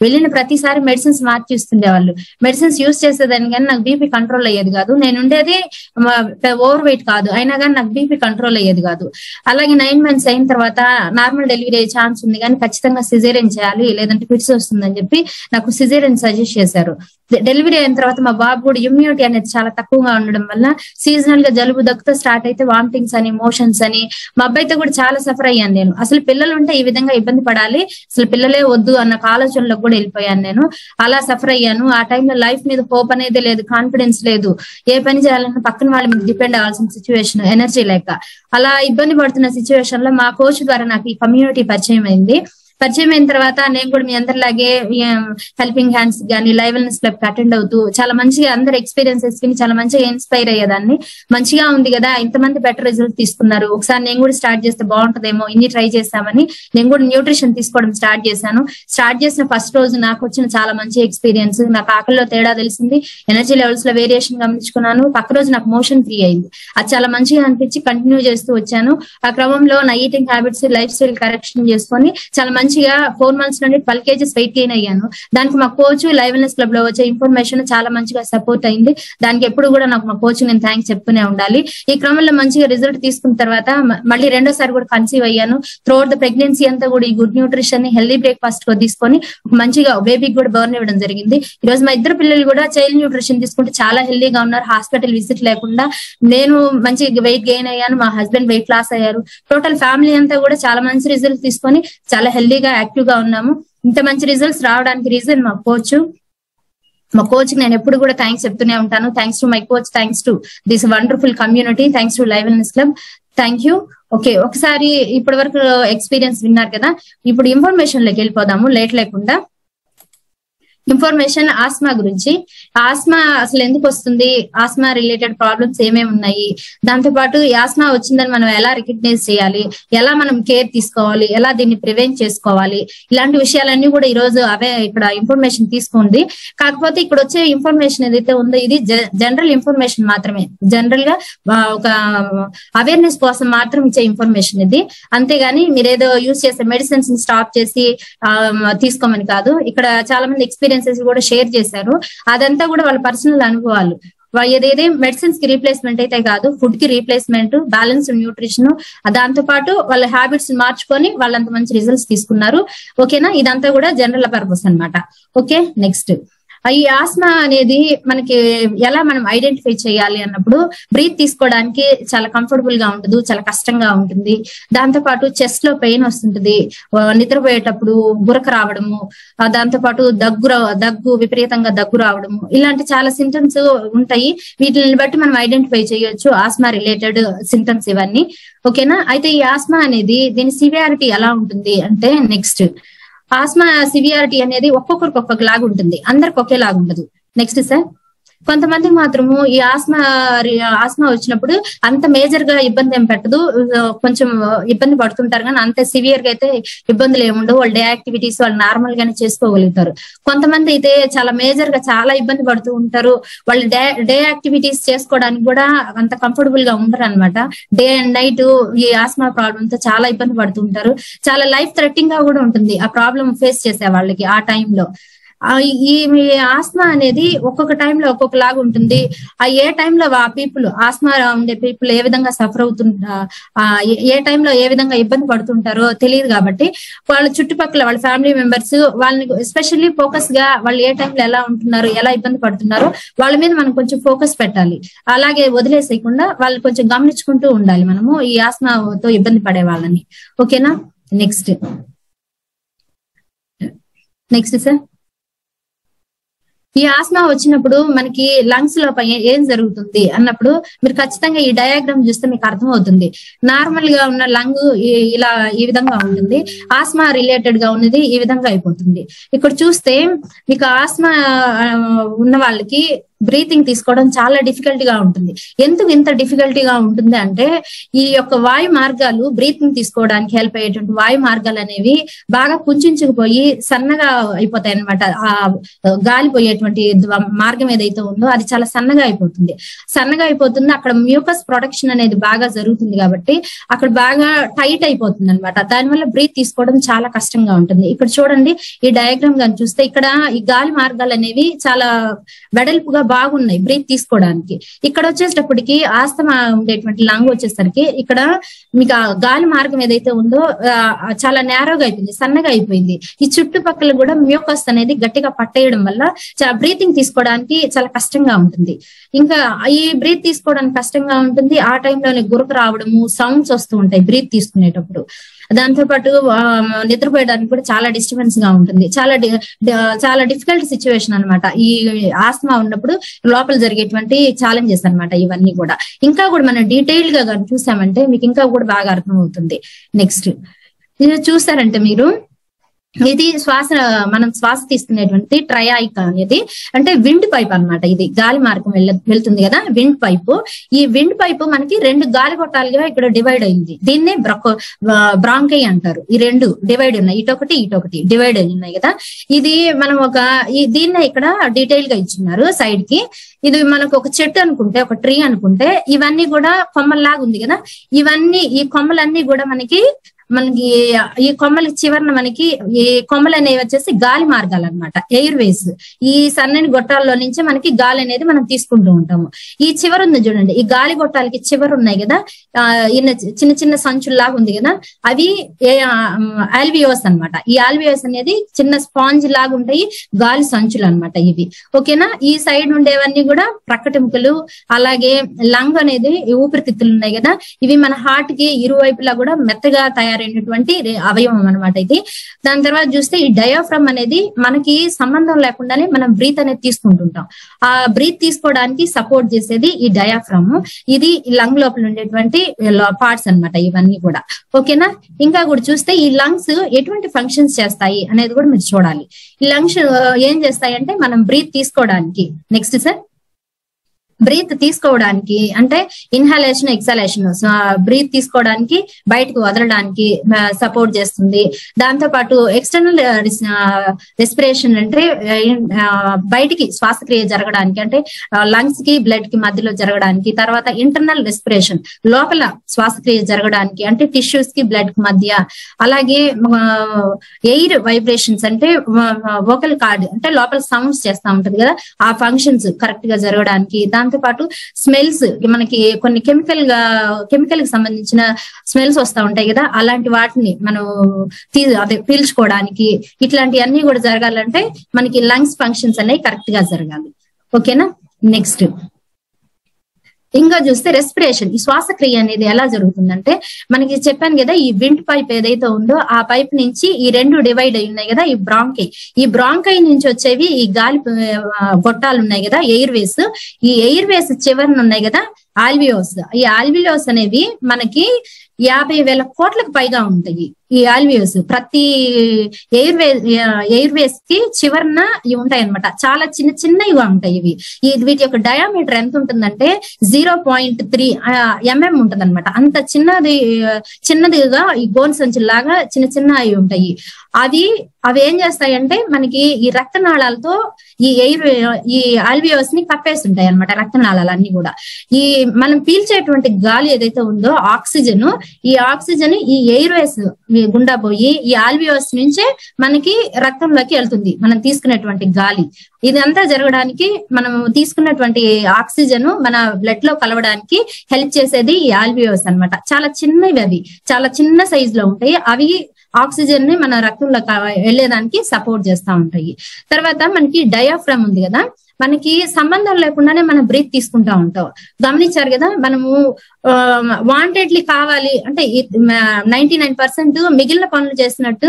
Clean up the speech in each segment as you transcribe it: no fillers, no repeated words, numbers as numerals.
వెళ్ళిన ప్రతిసారి మెడిసిన్స్ మార్చి ఇస్తుండేవాళ్ళు. Medicines use చేసేదాన్ని కానీ నాకు బీపీ కంట్రోల్ అయ్యేది కాదు. నేను ఉండేది ఓవర్ వెయిట్ కాదు, అయినా కానీ నాకు బీపీ కంట్రోల్ అయ్యేది కాదు. అలాగే 9 months అయిన తర్వాత నార్మల్ డెలివరీ అయ్యే ఛాన్స్ ఉంది కానీ ఖచ్చితంగా సిజేరియన్ చేయాలి, లేదంటే ఫిట్స్ వస్తుందని చెప్పి నాకు సిజేరియన్ సజెస్ట్ చేశారు. డెలివరీ అయిన తర్వాత మా బాబు కూడా ఇమ్యూనిటీ అనేది చాలా తక్కువగా ఉండడం వల్ల సీజనల్ గా జలుబు దగ్గుతో స్టార్ట్ అయితే వామిటింగ్స్ అని, మోషన్స్ అని, మా అబ్బాయితో కూడా చాలా సఫర్ అయ్యాను నేను. అసలు పిల్లలు ఉంటే ఈ విధంగా ఇబ్బంది పడాలి, అసలు పిల్లలే వద్దు అన్న ఆలోచనలో కూడా వెళ్ళిపోయాను నేను. అలా సఫర్ అయ్యాను. ఆ టైంలో లైఫ్ మీద హోప్ అనేది లేదు, కాన్ఫిడెన్స్ లేదు, ఏ పని చేయాలన్నా పక్కన వాళ్ళ మీద డిపెండ్ అవ్వాల్సిన సిచ్యువేషన్, ఎనర్జీ లేక అలా ఇబ్బంది పడుతున్న సిచ్యువేషన్ లో మా కోచ్ ద్వారా నాకు ఈ కమ్యూనిటీ పరిచయం అయింది. పరిచయం అయిన తర్వాత నేను కూడా మీ అందరిలాగే హెల్పింగ్ హ్యాండ్స్ కానీ లైవ్ వెల్నెస్ క్లబ్ కి అటెండ్ అవుతూ చాలా మంచిగా అందరు ఎక్స్పీరియన్సెస్ కి చాలా మంచిగా ఇన్స్పైర్ అయ్యేదాన్ని. మంచిగా ఉంది కదా, ఇంతమంది బెటర్ రిజల్ట్ తీసుకున్నారు, ఒకసారి నేను కూడా స్టార్ట్ చేస్తే బాగుంటుందేమో, ఇన్ని ట్రై చేస్తామని నేను కూడా న్యూట్రిషన్ తీసుకోవడం స్టార్ట్ చేశాను. స్టార్ట్ చేసిన ఫస్ట్ రోజు నాకు వచ్చిన చాలా మంచి ఎక్స్పీరియన్స్. నాకు ఆకలిలో తేడా తెలిసింది, ఎనర్జీ లెవెల్స్ లో వేరియేషన్ గమనించుకున్నాను. పక్క రోజు నాకు మోషన్ ఫ్రీ అయింది. అది చాలా మంచిగా అనిపించి కంటిన్యూ చేస్తూ వచ్చాను. ఆ క్రమంలో నా eating habits, life style correction చేసుకొని చాలా మంచిగా 4 months నుండి 12 kgs వెయిట్ గెయిన్ అయ్యాను. దానికి మా కోచ్ లైవ్ వెల్నెస్ క్లబ్ లో వచ్చే ఇన్ఫర్మేషన్ చాలా మంచిగా సపోర్ట్ అయింది. దానికి ఎప్పుడు కూడా నాకు మా కోచ్ నేను థ్యాంక్స్ చెప్తూనే ఉండాలి. ఈ క్రమంలో మంచిగా రిజల్ట్ తీసుకున్న తర్వాత మళ్ళీ రెండోసారి కూడా కన్సీవ్ అయ్యాను. త్రూఅవుట్ ద ప్రెగ్నెన్సీ అంతా కూడా ఈ గుడ్ న్యూట్రిషన్ ని, హెల్దీ బ్రేక్ఫాస్ట్ తీసుకొని మంచిగా బేబీకి కూడా బర్న్ ఇవ్వడం జరిగింది. ఈ రోజు మా ఇద్దరు పిల్లలు కూడా చైల్డ్ న్యూట్రిషన్ తీసుకుంటే చాలా హెల్దీగా ఉన్నారు. హాస్పిటల్ విజిట్ లేకుండా నేను మంచి వెయిట్ గెయిన్ అయ్యాను, మా హస్బెండ్ వెయిట్ లాస్ అయ్యారు. టోటల్ ఫ్యామిలీ అంతా కూడా చాలా మంచి రిజల్ట్ తీసుకొని చాలా హెల్దీగా యాక్టివ్ గా ఉన్నాము. ఇంత మంచి రిజల్ట్స్ రావడానికి రీజన్ మా కోచ్. మా కోచ్ నేను ఎప్పుడు కూడా థ్యాంక్స్ చెప్తూనే ఉంటాను. Thanks to my coach, thanks to this wonderful community, thanks to live wellness club. Thank you. Okay, ఒకసారి ఇప్పటి వరకు ఎక్స్పీరియన్స్ విన్నారు కదా, ఇప్పుడు ఇన్ఫర్మేషన్ లోకి వెళ్ళిపోదాము లేట్ లేకుండా. ఇన్ఫర్మేషన్ ఆస్మా గురించి. ఆస్మా అసలు ఎందుకు వస్తుంది, ఆస్మా రిలేటెడ్ ప్రాబ్లమ్స్ ఏమేమి ఉన్నాయి, దాంతో పాటు ఈ ఆస్మా వచ్చిందని మనం ఎలా రికగ్నైజ్ చేయాలి, ఎలా మనం కేర్ తీసుకోవాలి, ఎలా దీన్ని ప్రివెంట్ చేసుకోవాలి, ఇలాంటి విషయాలన్నీ కూడా ఈ రోజు అవే ఇక్కడ ఇన్ఫర్మేషన్ తీసుకుంది. కాకపోతే ఇక్కడ వచ్చే ఇన్ఫర్మేషన్ ఏదైతే ఉందో ఇది జనరల్ ఇన్ఫర్మేషన్ మాత్రమే, జనరల్ గా ఒక అవేర్నెస్ కోసం మాత్రం ఇచ్చే ఇన్ఫర్మేషన్ ఇది. అంతేగాని మీరు ఏదో యూజ్ చేసే మెడిసిన్స్ ని స్టాప్ చేసి తీసుకోమని కాదు. ఇక్కడ చాలా మంది ఎక్స్పీరియన్స్ కూడా షేర్ చేశారు. అదంతా కూడా వాళ్ళ పర్సనల్ అనుభవాలు. ఏదేదే మెడిసిన్స్ కి రీప్లేస్మెంట్ అయితే కాదు, ఫుడ్ కి రీప్లేస్మెంట్, బ్యాలెన్స్ న్యూట్రిషన్, దాంతో పాటు వాళ్ళ హ్యాబిట్స్ మార్చుకొని వాళ్ళంత మంచి రిజల్ట్స్ తీసుకున్నారు. ఓకేనా, ఇదంతా కూడా జనరల్ పర్పస్ అన్నమాట. ఓకే, నెక్స్ట్ ఈ ఆస్మా అనేది మనకి ఎలా మనం ఐడెంటిఫై చేయాలి అన్నప్పుడు, బ్రీత్ తీసుకోవడానికి చాలా కంఫర్టబుల్ గా ఉంటుంది, చాలా కష్టంగా ఉంటుంది. దాంతో పాటు చెస్ట్ లో పెయిన్ వస్తుంటది, నిద్రపోయేటప్పుడు గురక రావడము, దాంతో పాటు దగ్గు విపరీతంగా దగ్గు రావడము, ఇలాంటి చాలా సింటమ్స్ ఉంటాయి. వీటిని బట్టి మనం ఐడెంటిఫై చేయొచ్చు ఆస్మా రిలేటెడ్ సింటమ్స్ ఇవన్నీ. ఓకేనా, అయితే ఈ ఆస్మా అనేది దీని సివియారిటీ ఎలా ఉంటుంది అంటే, నెక్స్ట్ ఆస్మా సివియారిటీ అనేది ఒక్కొక్కరికి ఒక్కొక్కలాగా ఉంటుంది, అందరికి ఒకేలాగా ఉండదు. నెక్స్ట్ సార్, కొంతమందికి మాత్రము ఈ ఆస్మా వచ్చినప్పుడు అంత మేజర్ గా ఇబ్బంది ఏం పెట్టదు, కొంచెం ఇబ్బంది పడుతుంటారు కానీ అంత సివియర్ గా అయితే ఇబ్బందులు ఏముండవు. వాళ్ళ డే యాక్టివిటీస్ వాళ్ళు నార్మల్ గానే చేసుకోగలుగుతారు. కొంతమంది అయితే చాలా మేజర్ గా చాలా ఇబ్బంది పడుతూ ఉంటారు, వాళ్ళు డే యాక్టివిటీస్ చేసుకోవడానికి కూడా అంత కంఫర్టబుల్ గా ఉండరు అనమాట. డే అండ్ నైట్ ఈ ఆస్మా ప్రాబ్లమ్ తో చాలా ఇబ్బంది పడుతూ ఉంటారు. చాలా లైఫ్ థ్రెటనింగ్ గా కూడా ఉంటుంది ఆ ప్రాబ్లమ్ ఫేస్ చేసే వాళ్ళకి ఆ టైంలో. ఈ ఆస్మా అనేది ఒక్కొక్క టైంలో ఒక్కొక్కలాగా ఉంటుంది. ఏ టైంలో ఆ పీపుల్ ఆస్మా ఉండే పీపుల్ ఏ విధంగా సఫర్ ఏ టైంలో ఏ విధంగా ఇబ్బంది పడుతుంటారో తెలియదు. కాబట్టి వాళ్ళ చుట్టుపక్కల వాళ్ళ ఫ్యామిలీ మెంబర్స్ వాళ్ళని ఎస్పెషల్లీ ఫోకస్ గా వాళ్ళు ఏ టైంలో ఎలా ఉంటున్నారు, ఎలా ఇబ్బంది పడుతున్నారో వాళ్ళ మీద మనం కొంచెం ఫోకస్ పెట్టాలి. అలాగే వదిలేసేయకుండా వాళ్ళు కొంచెం గమనించుకుంటూ ఉండాలి మనము ఈ ఆస్మాతో ఇబ్బంది పడే వాళ్ళని. ఓకేనా, నెక్స్ట్ సార్, ఈ ఆస్మా వచ్చినప్పుడు మనకి లంగ్స్ లో ఏం జరుగుతుంది అన్నప్పుడు మీరు ఖచ్చితంగా ఈ డయాగ్రామ్ చూస్తే మీకు అర్థం అవుతుంది. నార్మల్ గా ఉన్న లంగ్ ఇలా ఈ విధంగా ఉంటుంది, ఆస్మా రిలేటెడ్ గా ఉన్నది ఈ విధంగా అయిపోతుంది. ఇక్కడ చూస్తే మీకు ఆస్మా ఉన్న వాళ్ళకి బ్రీతింగ్ తీసుకోవడం చాలా డిఫికల్ట్ గా ఉంటుంది. ఎందుకు ఇంత డిఫికల్టీగా ఉంటుంది అంటే ఈ యొక్క వాయు మార్గాలు, బ్రీతింగ్ తీసుకోవడానికి హెల్ప్ అయ్యేటువంటి వాయు మార్గాలు అనేవి బాగా కుంచుకుపోయి సన్నగా అయిపోతాయి అనమాట. ఆ గాలి పోయేటువంటి మార్గం ఏదైతే ఉందో అది చాలా సన్నగా అయిపోతుంది. అక్కడ మ్యూకస్ ప్రొడక్షన్ అనేది బాగా జరుగుతుంది కాబట్టి అక్కడ బాగా టైట్ అయిపోతుంది అనమాట. దానివల్ల బ్రీత్ తీసుకోవడం చాలా కష్టంగా ఉంటుంది. ఇక్కడ చూడండి, ఈ డయాగ్రామ్ గాని చూస్తే ఇక్కడ ఈ గాలి మార్గాలు అనేవి చాలా వెడల్పుగా బాగున్నాయి బ్రీత్ తీసుకోవడానికి. ఇక్కడ వచ్చేటప్పటికి ఆస్తమా ఉండేటువంటి లంగ్ వచ్చేసరికి ఇక్కడ మీకు ఆ గాలి మార్గం ఏదైతే ఉందో చాలా నేరోగా అయిపోయింది, సన్నగా అయిపోయింది. ఈ చుట్టుపక్కల కూడా మ్యూకస్ అనేది గట్టిగా పట్టేయడం వల్ల బ్రీతింగ్ తీసుకోవడానికి చాలా కష్టంగా ఉంటుంది. ఇంకా ఈ బ్రీత్ తీసుకోవడానికి కష్టంగా ఉంటుంది. ఆ టైంలోనే గురక రావడము, సౌండ్స్ వస్తూ ఉంటాయి బ్రీత్ తీసుకునేటప్పుడు. దాంతో పాటు నిద్రపోయడానికి కూడా చాలా డిస్టర్బెన్స్ గా ఉంటుంది. చాలా డిఫికల్ట్ సిచ్యువేషన్ అనమాట ఈ ఆస్తమా ఉన్నప్పుడు లోపల జరిగేటువంటి ఛాలెంజెస్ అనమాట ఇవన్నీ కూడా. ఇంకా కూడా మనం డీటెయిల్ గా చూసామంటే మీకు ఇంకా కూడా బాగా అర్థం అవుతుంది. నెక్స్ట్ ఇది చూసారంటే మీరు, ఇది మనం శ్వాస తీసుకునేటువంటి ట్రయాయిక్ అనేది అంటే విండ్ పైప్ అన్నమాట. ఇది గాలి మార్గం వెళ్తుంది కదా, విండ్ పైపు. ఈ విండ్ పైపు మనకి 2 గాలి గొట్టాలుగా ఇక్కడ డివైడ్ అయింది. దీన్నే బ్రాంకై అంటారు. ఈ 2 డివైడ్ ఉన్నాయి, ఇటొకటి డివైడ్ అయి ఉన్నాయి కదా. ఇది మనం దీన్నే ఇక్కడ డీటెయిల్ గా ఇచ్చిన్నారు సైడ్ కి. ఇది మనకు ఒక చెట్టు అనుకుంటే, ఒక ట్రీ అనుకుంటే, ఇవన్నీ కూడా కొమ్మల్లాగా ఉంది కదా. ఈ కొమ్మలన్నీ కూడా మనకి ఈ కొమ్మల చివరన మనకి ఈ కొమ్మలు అనేవి వచ్చేసి గాలి మార్గాలు అనమాట, ఎయిర్ వేస్. ఈ సన్నని గొట్టాల్లో నుంచి మనకి గాలి అనేది మనం తీసుకుంటూ ఉంటాము. ఈ చివర ఉంది చూడండి, ఈ గాలి గొట్టాలకి చివర ఉన్నాయి కదా, చిన్న చిన్న సంచుల్లాగా ఉంది కదా, అవి ఆల్వియోస్ అనమాట. ఈ ఆల్వియోస్ అనేది చిన్న స్పాంజ్ లాగా ఉంటాయి, గాలి సంచులు అనమాట ఇవి. ఓకేనా. ఈ సైడ్ ఉండేవన్నీ కూడా ప్రక్కటెముకలు, అలాగే లంగ్ అనేది ఊపిరితిత్తులు ఉన్నాయి కదా, ఇవి మన హార్ట్ కి ఇరువైపులా కూడా మెత్తగా తయారైనటువంటి అవయవం అనమాట ఇది. దాని తర్వాత చూస్తే ఈ డయాఫ్రమ్ అనేది మనకి సంబంధం లేకుండానే మనం బ్రీత్ అనేది తీసుకుంటుంటాం. ఆ బ్రీత్ తీసుకోవడానికి సపోర్ట్ చేసేది ఈ డయాఫ్రమ్. ఇది లంగ్ లోపల ఉండేటువంటి పార్ట్స్ అనమాట ఇవన్నీ కూడా. ఓకేనా. ఇంకా కూడా చూస్తే ఈ లంగ్స్ ఎటువంటి ఫంక్షన్స్ చేస్తాయి అనేది కూడా మీరు చూడాలి. ఈ లంగ్స్ ఏం చేస్తాయి అంటే మనం బ్రీత్ తీసుకోవడానికి, నెక్స్ట్ సార్, బ్రీత్ తీసుకోవడానికి అంటే ఇన్హాలేషన్, ఎక్సలేషన్, బ్రీత్ తీసుకోవడానికి బయటకు వదలడానికి సపోర్ట్ చేస్తుంది. దాంతో పాటు ఎక్స్టర్నల్ రెస్పిరేషన్ అంటే బయటికి శ్వాసక్రియ జరగడానికి, అంటే లంగ్స్ కి బ్లడ్ కి మధ్యలో జరగడానికి. తర్వాత ఇంటర్నల్ రెస్పిరేషన్, లోపల శ్వాసక్రియ జరగడానికి, అంటే టిష్యూస్ కి బ్లడ్ కి మధ్య. అలాగే ఎయిర్ వైబ్రేషన్స్ అంటే వోకల్ కార్డ్ అంటే లోపల సౌండ్స్ చేస్తా ఉంటది కదా, ఆ ఫంక్షన్స్ కరెక్ట్ గా జరగడానికి. దాంతో పాటు స్మెల్స్, మనకి కొన్ని కెమికల్ కి సంబంధించిన స్మెల్స్ వస్తా ఉంటాయి కదా, అలాంటి వాటిని మనం పీల్చుకోవడానికి, ఇట్లాంటివన్నీ కూడా జరగాలంటే మనకి లంగ్స్ ఫంక్షన్స్ అనేవి కరెక్ట్ గా జరగాలి. ఓకేనా. నెక్స్ట్ ఇంకా చూస్తే రెస్పిరేషన్, ఈ శ్వాసక్రియ అనేది ఎలా జరుగుతుందంటే మనకి చెప్పాను కదా, ఈ విండ్ పైప్ ఏదైతే ఉందో ఆ పైప్ నుంచి ఈ 2 డివైడ్ అయి ఉన్నాయి కదా, ఈ బ్రాంకై నుంచి వచ్చేవి ఈ గాలి గొట్టాలు ఉన్నాయి కదా, ఎయిర్ వేస్. ఈ ఎయిర్ వేస్ చివరన ఉన్నాయి కదా ఆల్వియోస్. ఈ ఆల్వియోస్ అనేవి మనకి 50,000 కోట్లకు పైగా ఉంటాయి. ఈ ఆల్వియోస్ ప్రతి ఎయిర్ వేస్ కి చివరన ఇవి ఉంటాయి అనమాట. చాలా చిన్నగా ఉంటాయి ఇవి. వీటి యొక్క డయామీటర్ ఎంత ఉంటుందంటే 0.3 mm ఉంటుంది అనమాట. అంత చిన్నదిగా ఈ గోన్ సంచులాగా చిన్నవి ఉంటాయి. అవి ఏం చేస్తాయంటే మనకి ఈ రక్తనాళాలతో ఈ ఆల్వియోస్ ని కప్పేస్తుంటాయి అనమాట. రక్తనాళాలన్నీ కూడా ఈ మనం పీల్చేటువంటి గాలి ఏదైతే ఉందో ఆక్సిజన్, ఈ ఆక్సిజన్ ఈ ఎయిర్ వేస్ గుండా పోయి ఈ ఆల్వియోస్ నుంచే మనకి రక్తంలోకి వెళ్తుంది, మనం తీసుకునేటువంటి గాలి. ఇదంతా జరగడానికి మనం తీసుకున్నటువంటి ఆక్సిజన్ మన బ్లడ్ లో కలవడానికి హెల్ప్ చేసేది ఈ ఆల్వియోస్ అన్నమాట. చాలా చిన్నవి, అవి చాలా చిన్న సైజ్ లో ఉంటాయి. అవి ఆక్సిజన్ ని మన రక్తంలో వెళ్లేదానికి సపోర్ట్ చేస్తా ఉంటాయి. తర్వాత మనకి డయాఫ్రమ్ ఉంది కదా, మనకి సంబంధం లేకుండానే మనం బ్రీత్ తీసుకుంటా ఉంటాం. గమనించారు కదా, మనము వాంటెడ్లీ కావాలి అంటే 99% మిగిలిన పనులు చేసినట్టు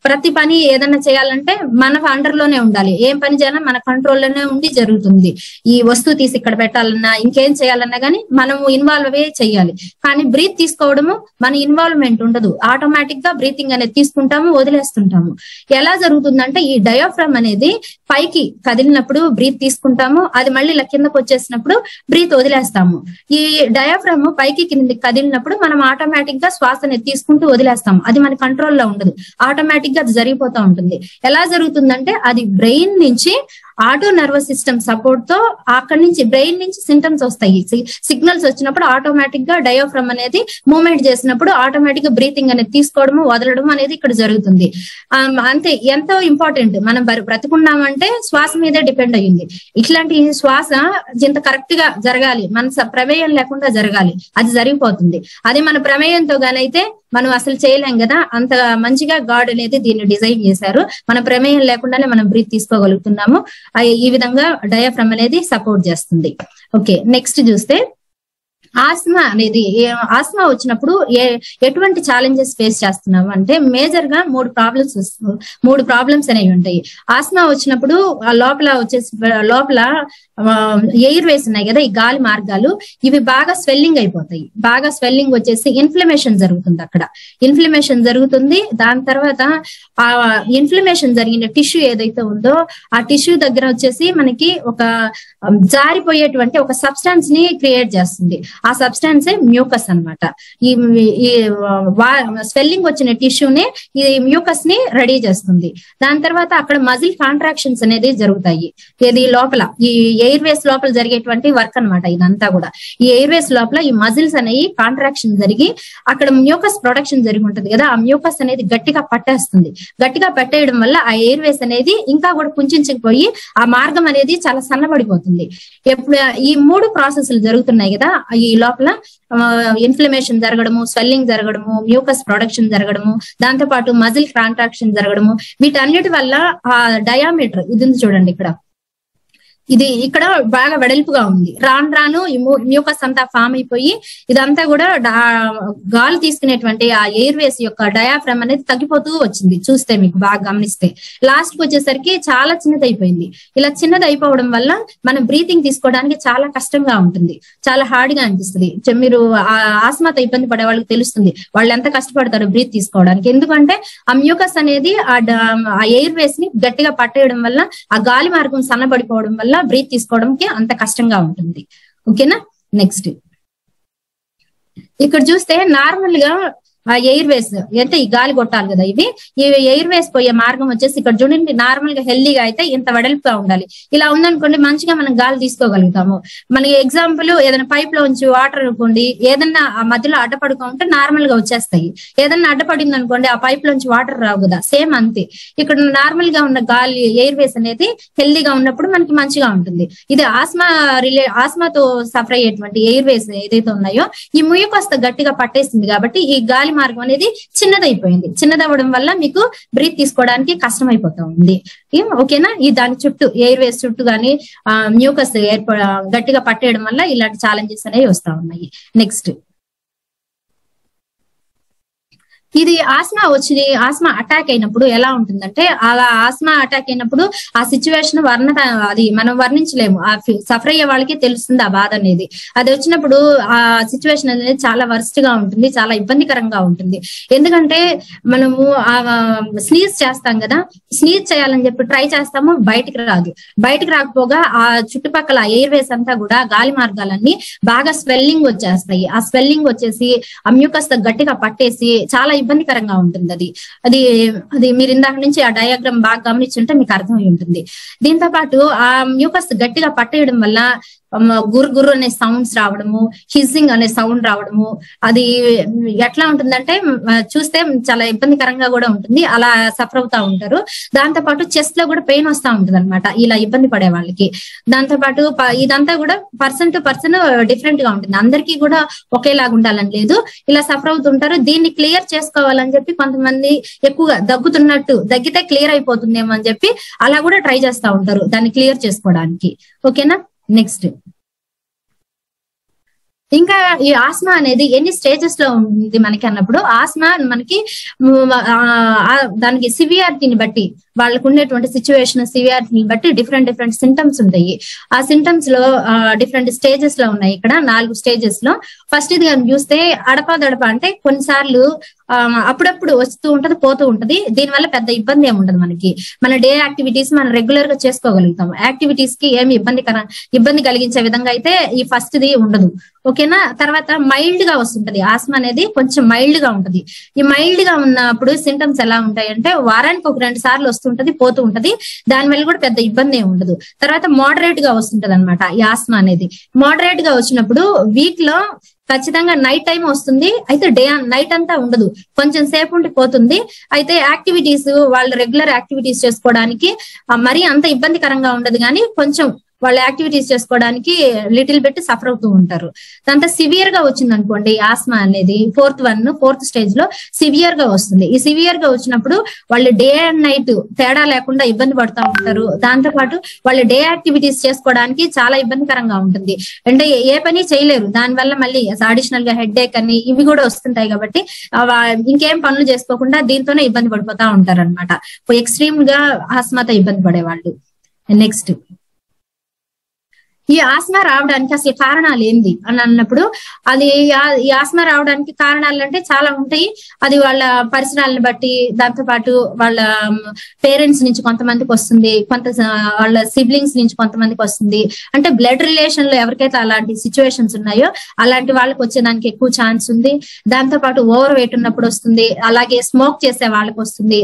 ప్రతి పని ఏదైనా చేయాలంటే మన అండర్ లోనే ఉండాలి. ఏం పని చేయాలన్నా మన కంట్రోల్లోనే ఉండి జరుగుతుంది. ఈ వస్తువు తీసి ఇక్కడ పెట్టాలన్నా ఇంకేం చేయాలన్నా గానీ మనము ఇన్వాల్వ్ అవే చెయ్యాలి. కానీ బ్రీత్ తీసుకోవడము మన ఇన్వాల్వ్మెంట్ ఉండదు. ఆటోమేటిక్ గా బ్రీతింగ్ అనేది తీసుకుంటాము, వదిలేస్తుంటాము. ఎలా జరుగుతుందంటే ఈ డయాఫ్రామ్ అనేది పైకి కదిలినప్పుడు బ్రీత్ తీసుకుంటాము, అది మళ్ళీ ఇలా కిందకు వచ్చేసినప్పుడు బ్రీత్ వదిలేస్తాము. ఈ డయాఫ్రామ్ పైకి కిందకి కదిలినప్పుడు మనం ఆటోమేటిక్ గా శ్వాస అనేది తీసుకుంటూ వదిలేస్తాము. అది మన కంట్రోల్లో ఉండదు, ఆటోమేటిక్ గా అది జరిగిపోతూ ఉంటుంది. ఎలా జరుగుతుందంటే అది బ్రెయిన్ నుంచి ఆటో నర్వస్ సిస్టమ్ సపోర్ట్ తో అక్కడి నుంచి బ్రెయిన్ నుంచి సింటమ్స్ వస్తాయి. సిగ్నల్స్ వచ్చినప్పుడు ఆటోమేటిక్ గా డయాఫ్రామ్ అనేది మూవ్మెంట్ చేసినప్పుడు ఆటోమేటిక్ గా బ్రీతింగ్ అనేది తీసుకోవడము వదలడం అనేది ఇక్కడ జరుగుతుంది. అంతే, ఎంతో ఇంపార్టెంట్. మనం బ్రతుకున్నామంటే శ్వాస మీదే డిపెండ్ అయ్యింది. ఇట్లాంటి శ్వాస ఇంత కరెక్ట్ గా జరగాలి, మన ప్రమేయం లేకుండా జరగాలి, అది జరిగిపోతుంది. అది మన ప్రమేయంతో గానైతే మనం అసలు చేయలేం కదా. అంత మంచిగా గాడ్ అనేది దీన్ని డిజైన్ చేశారు. మన ప్రమేయం లేకుండానే మనం బ్రీత్ తీసుకోగలుగుతున్నాము. ఈ విధంగా డయాఫ్రామ్ అనేది సపోర్ట్ చేస్తుంది. ఓకే, నెక్స్ట్ చూస్తే ఆస్మా అనేది, ఆస్మా వచ్చినప్పుడు ఎటువంటి ఛాలెంజెస్ ఫేస్ చేస్తున్నాము అంటే మేజర్ గా మూడు ప్రాబ్లమ్స్ అనేవి ఉంటాయి. ఆస్మా వచ్చినప్పుడు లోపల ఎయిర్ వేస్ ఉన్నాయి కదా, ఈ గాలి మార్గాలు, ఇవి బాగా స్వెల్లింగ్ అయిపోతాయి. బాగా స్వెల్లింగ్ వచ్చేసి ఇన్ఫ్లమేషన్ జరుగుతుంది. అక్కడ ఇన్ఫ్లమేషన్ జరుగుతుంది. దాని తర్వాత ఆ ఇన్ఫ్లమేషన్ జరిగిన టిష్యూ ఏదైతే ఉందో ఆ టిష్యూ దగ్గర వచ్చేసి మనకి ఒక జారిపోయేటువంటి ఒక సబ్స్టాన్స్ ని క్రియేట్ చేస్తుంది. ఆ సబ్స్టాన్సే మ్యూకస్ అన్నమాట. ఈ స్వెల్లింగ్ వచ్చిన టిష్యూని ఈ మ్యూకస్ ని రెడీ చేస్తుంది. దాని తర్వాత అక్కడ మజిల్ కాంట్రాక్షన్స్ అనేది జరుగుతాయి. ఇది లోపల ఈ ఎయిర్ వేస్ లోపల జరిగేటువంటి వర్క్ అనమాట ఇదంతా కూడా. ఈ ఎయిర్ వేస్ లోపల ఈ మజిల్స్ అనేవి కాంట్రాక్షన్ జరిగి అక్కడ మ్యూకస్ ప్రొడక్షన్ జరిగి ఉంటది కదా, ఆ మ్యూకస్ అనేది గట్టిగా పట్టేస్తుంది. గట్టిగా పట్టేయడం వల్ల ఆ ఎయిర్ వేస్ అనేది ఇంకా కూడా కుంచుకుపోయి ఆ మార్గం అనేది చాలా సన్నబడిపోతుంది. ఎప్పుడు ఈ మూడు ప్రాసెస్లు జరుగుతున్నాయి కదా, ఈ లోపల ఇన్ఫ్లమేషన్ జరగడము, స్వెల్లింగ్ జరగడము, మ్యూకస్ ప్రొడక్షన్ జరగడము, దాంతో పాటు మజిల్ కాంట్రాక్షన్ జరగడము, వీటన్నిటి వల్ల ఆ డయామీటర్ ఇది ఉంది చూడండి ఇక్కడ, ఇది ఇక్కడ బాగా వెడల్పుగా ఉంది. రాను మ్యూకస్ అంతా ఫామ్ అయిపోయి ఇదంతా కూడా గాలి తీసుకునేటువంటి ఆ ఎయిర్ వేస్ యొక్క డయాఫ్రామ్ అనేది తగ్గిపోతూ వచ్చింది. చూస్తే మీకు బాగా గమనిస్తే లాస్ట్ కి వచ్చేసరికి చాలా చిన్నదైపోయింది. ఇలా చిన్నదైపోవడం వల్ల మనం బ్రీతింగ్ తీసుకోవడానికి చాలా కష్టంగా ఉంటుంది, చాలా హార్డ్ గా అనిపిస్తుంది. మీరు ఆస్మాతో ఇబ్బంది పడే వాళ్ళకి తెలుస్తుంది వాళ్ళు ఎంత కష్టపడతారో బ్రీత్ తీసుకోవడానికి. ఎందుకంటే ఆ మ్యూకస్ అనేది ఆ ఎయిర్ వేస్ ని గట్టిగా పట్టేయడం వల్ల ఆ గాలి మార్గం సన్నబడిపోవడం వల్ల బ్రీత్ తీసుకోవడానికి అంత కష్టంగా ఉంటుంది. ఓకేనా, నెక్స్ట్ ఇక్కడ చూస్తే నార్మల్ గా ఆ ఎయిర్ వేస్ అంటే ఈ గాలి కొట్టాలి కదా, ఇవి ఈ ఎయిర్ వేస్ పోయే మార్గం వచ్చేసి ఇక్కడ చూడండి, నార్మల్ గా హెల్దీగా అయితే ఇంత వెడల్పుగా ఉండాలి. ఇలా ఉందనుకోండి మంచిగా మనం గాలి తీసుకోగలుగుతాము. మనకి ఎగ్జాంపుల్ ఏదైనా పైప్ లో ఉంచి వాటర్ అనుకోండి, ఏదన్నా ఆ మధ్యలో అడ్డపడుకుంటే నార్మల్ గా వచ్చేస్తాయి. ఏదన్నా అడ్డపడింది అనుకోండి ఆ పైప్ లోంచి వాటర్ రావు కదా, సేమ్ అంతే. ఇక్కడ నార్మల్ గా ఉన్న గాలి ఎయిర్ వేస్ అనేది హెల్దీగా ఉన్నప్పుడు మనకి మంచిగా ఉంటుంది. ఇది ఆస్మాతో సఫర్ అయ్యేటువంటి ఎయిర్ వేస్ ఏదైతే ఉన్నాయో ఈ మ్యూకస్ గట్టిగా పట్టేస్తుంది కాబట్టి ఈ గాలి మార్గం అనేది చిన్నదైపోయింది. చిన్నదవ్వడం వల్ల మీకు బ్రీత్ తీసుకోవడానికి కష్టం అయిపోతా ఉంది. ఓకేనా, ఈ దాని చుట్టూ ఎయిర్ వేస్ చుట్టూ గానీ మ్యూకస్ గట్టిగా పట్టేయడం వల్ల ఇలాంటి ఛాలెంజెస్ అనేవి వస్తా ఉన్నాయి. నెక్స్ట్ ఇది ఆస్మా అటాక్ అయినప్పుడు ఎలా ఉంటుందంటే, అలా ఆస్మా అటాక్ అయినప్పుడు ఆ సిచ్యువేషన్ అది మనం వర్ణించలేము. ఆ సఫర్ అయ్యే వాళ్ళకి తెలుస్తుంది ఆ బాధ అనేది. అది వచ్చినప్పుడు ఆ సిచ్యువేషన్ అనేది చాలా వర్స్ట్ గా ఉంటుంది, చాలా ఇబ్బందికరంగా ఉంటుంది. ఎందుకంటే మనము స్నీజ్ చేస్తాం కదా, స్నీజ్ చేయాలని చెప్పి ట్రై చేస్తాము, బయటికి రాదు. బయటికి రాకపోగా ఆ చుట్టుపక్కల ఎయిర్ వేస్ అంతా కూడా గాలి మార్గాలన్నీ బాగా స్వెల్లింగ్ వచ్చేస్తాయి. ఆ స్వెల్లింగ్ వచ్చేసి ఆ మ్యూకస్ గట్టిగా పట్టేసి చాలా ఇబ్బందికరంగా ఉంటుంది. అది మీరు ఇందాక నుంచి ఆ డయాగ్రామ్ బాగా గమనించుంటే మీకు అర్థమై ఉంటుంది. దీంతో పాటు ఆ మ్యూకస్ గట్టిగా పట్టేయడం వల్ల గుర్రు అనే సౌండ్స్ రావడము, హిజ్జింగ్ అనే సౌండ్ రావడము, అది ఎట్లా ఉంటుందంటే చూస్తే చాలా ఇబ్బందికరంగా కూడా ఉంటుంది. అలా సఫర్ అవుతా ఉంటారు. దాంతో పాటు చెస్ట్ లో కూడా పెయిన్ వస్తా ఉంటుంది అనమాట ఇలా ఇబ్బంది పడే వాళ్ళకి. దాంతో పాటు ఇదంతా కూడా పర్సన్ టు పర్సన్ డిఫరెంట్ గా ఉంటుంది, అందరికీ కూడా ఒకేలాగా ఉండాలని లేదు. ఇలా సఫర్ అవుతుంటారు. దీన్ని క్లియర్ చేసుకోవాలని చెప్పి కొంతమంది ఎక్కువగా దగ్గితే క్లియర్ అయిపోతుందేమో అని చెప్పి అలా కూడా ట్రై చేస్తా ఉంటారు దాన్ని క్లియర్ చేసుకోవడానికి. ఓకేనా, నెక్స్ట్ ఇంకా ఈ ఆస్మా అనేది ఎన్ని స్టేజెస్ లో ఉంది మనకి అన్నప్పుడు, ఆస్మా మనకి దానికి సివియారిటీని బట్టి, వాళ్ళకు ఉండేటువంటి సిచ్యువేషన్ సివియారిటీని బట్టి డిఫరెంట్ సింటమ్స్ ఉంటాయి. ఆ సింటమ్స్ లో డిఫరెంట్ స్టేజెస్ లో ఉన్నాయి. ఇక్కడ 4 స్టేజెస్ లో ఫస్ట్ ఇది చూస్తే అడపాదడప అంటే కొన్నిసార్లు అప్పుడప్పుడు వస్తూ ఉంటది, పోతూ ఉంటది. దీనివల్ల పెద్ద ఇబ్బంది ఏమి ఉండదు. మనకి మన డే యాక్టివిటీస్ మనం రెగ్యులర్ గా చేసుకోగలుగుతాం. యాక్టివిటీస్ కి ఏమి ఇబ్బంది కలిగించే విధంగా అయితే ఈ ఫస్ట్ ది ఉండదు. ఓకేనా. తర్వాత మైల్డ్ గా వస్తుంటది. ఆస్మా అనేది కొంచెం మైల్డ్ గా ఉంటది. ఈ మైల్డ్ గా ఉన్నప్పుడు సింటమ్స్ ఎలా ఉంటాయి అంటే వారానికి 1-2 సార్లు వస్తుంటది, పోతూ ఉంటది. దానివల్ల కూడా పెద్ద ఇబ్బంది ఏమి ఉండదు. తర్వాత మోడరేట్ గా వస్తుంటది అనమాట ఈ ఆస్మా అనేది. మోడరేట్ గా వచ్చినప్పుడు వీక్ లో ఖచ్చితంగా నైట్ టైం వస్తుంది. అయితే నైట్ అంతా ఉండదు, కొంచెం సేపు ఉండి పోతుంది. అయితే యాక్టివిటీస్, వాళ్ళు రెగ్యులర్ యాక్టివిటీస్ చేసుకోవడానికి మరీ అంత ఇబ్బందికరంగా ఉండదు, కానీ కొంచెం వాళ్ళ యాక్టివిటీస్ చేసుకోవడానికి లిటిల్ బిట్ సఫర్ అవుతూ ఉంటారు. దాంతో సివియర్ గా వచ్చింది అనుకోండి ఆస్మా అనేది, ఫోర్త్ స్టేజ్ లో సివియర్ గా వస్తుంది. ఈ సివియర్ గా వచ్చినప్పుడు వాళ్ళు డే అండ్ నైట్ తేడా లేకుండా ఇబ్బంది పడుతూ ఉంటారు. దాంతో పాటు వాళ్ళు డే యాక్టివిటీస్ చేసుకోవడానికి చాలా ఇబ్బందికరంగా ఉంటుంది. అంటే ఏ పని చేయలేరు. దానివల్ల మళ్ళీ అడిషనల్ గా హెడ్ ఏక్ అని ఇవి కూడా వస్తుంటాయి. కాబట్టి ఇంకేం పనులు చేసుకోకుండా దీంతోనే ఇబ్బంది పడిపోతా ఉంటారు అనమాట. ఎక్స్ట్రీమ్ గా ఆస్మాతో ఇబ్బంది పడేవాళ్ళు. నెక్స్ట్, ఈ ఆస్మా రావడానికి అసలు కారణాలు ఏంది అని అన్నప్పుడు, అది ఈ ఆస్మా రావడానికి కారణాలు అంటే చాలా ఉంటాయి. అది వాళ్ళ పరిసరాలను బట్టి, దాంతో పాటు వాళ్ళ పేరెంట్స్ నుంచి కొంతమందికి వస్తుంది, వాళ్ళ సిబ్లింగ్స్ నుంచి కొంతమందికి వస్తుంది. అంటే బ్లడ్ రిలేషన్ లో ఎవరికైతే అలాంటి సిచ్యువేషన్స్ ఉన్నాయో అలాంటి వాళ్ళకి వచ్చేదానికి ఎక్కువ ఛాన్స్ ఉంది. దాంతో పాటు ఓవర్ వెయిట్ ఉన్నప్పుడు వస్తుంది. అలాగే స్మోక్ చేసే వాళ్ళకి వస్తుంది.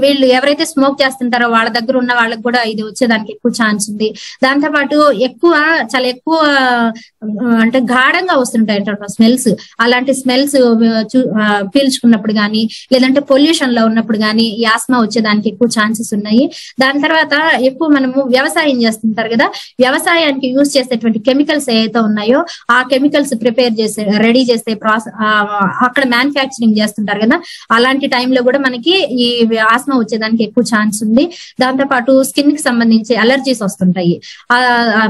వీళ్ళు ఎవరైతే స్మోక్ చేస్తుంటారో వాళ్ళ దగ్గర ఉన్న వాళ్ళకి కూడా ఇది వచ్చేదానికి ఎక్కువ ఛాన్స్ ఉంది. దాంతో పాటు చాలా ఎక్కువ అంటే గాఢంగా వస్తుంటాయి స్మెల్స్. అలాంటి స్మెల్స్ పీల్చుకున్నప్పుడు గానీ, లేదంటే పొల్యూషన్ లో ఉన్నప్పుడు గానీ ఈ ఆస్మా వచ్చేదానికి ఎక్కువ ఛాన్సెస్ ఉన్నాయి. దాని తర్వాత ఎక్కువ మనము వ్యవసాయం చేస్తుంటారు కదా, వ్యవసాయానికి యూజ్ చేసేటువంటి కెమికల్స్ ఏవైతే ఉన్నాయో ఆ కెమికల్స్ రెడీ చేసే అక్కడ మ్యానుఫ్యాక్చరింగ్ చేస్తుంటారు కదా, అలాంటి టైంలో కూడా మనకి ఈ ఆస్మా వచ్చేదానికి ఎక్కువ ఛాన్స్ ఉంది. దాంతో పాటు స్కిన్ కి సంబంధించి అలర్జీస్ వస్తుంటాయి.